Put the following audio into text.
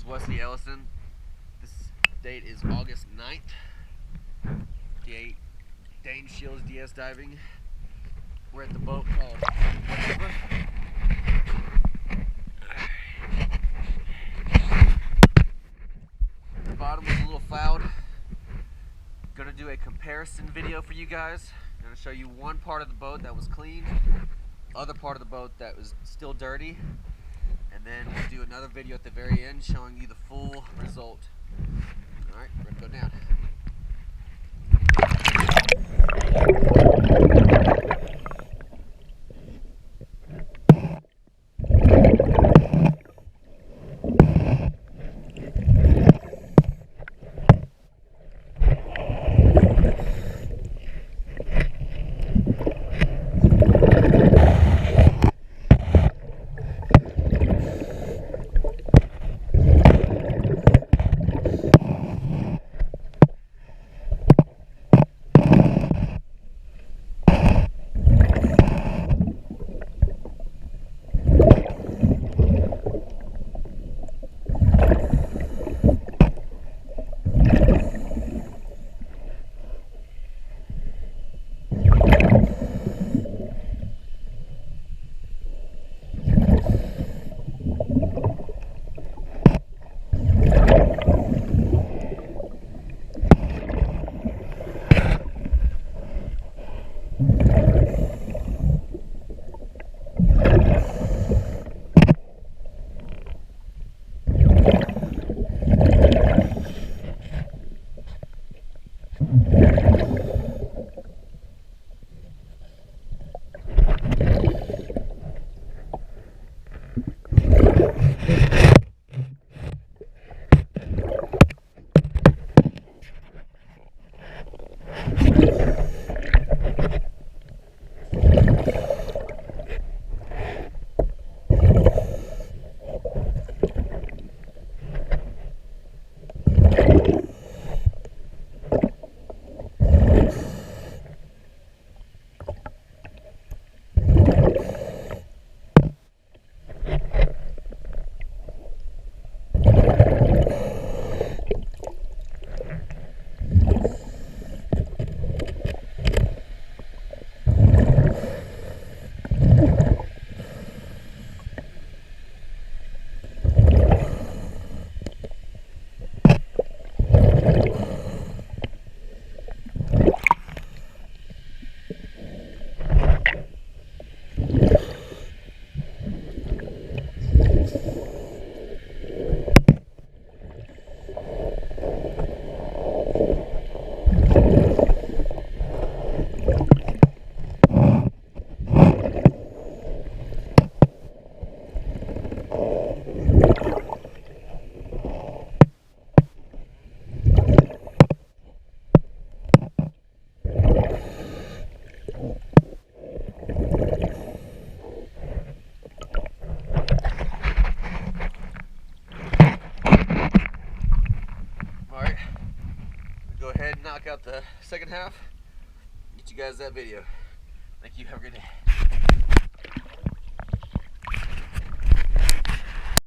Wesley Ellison. This date is August 9th. D8 Dane Shields DS Diving. We're at the boat called Whatever. The bottom was a little fouled. Gonna do a comparison video for you guys. Gonna show you one part of the boat that was clean, other part of the boat that was still dirty, and then we'll do another video at the very end showing you the full result. Alright, we're gonna go down. Go ahead and knock out the second half, get you guys that video. Thank you, have a good day.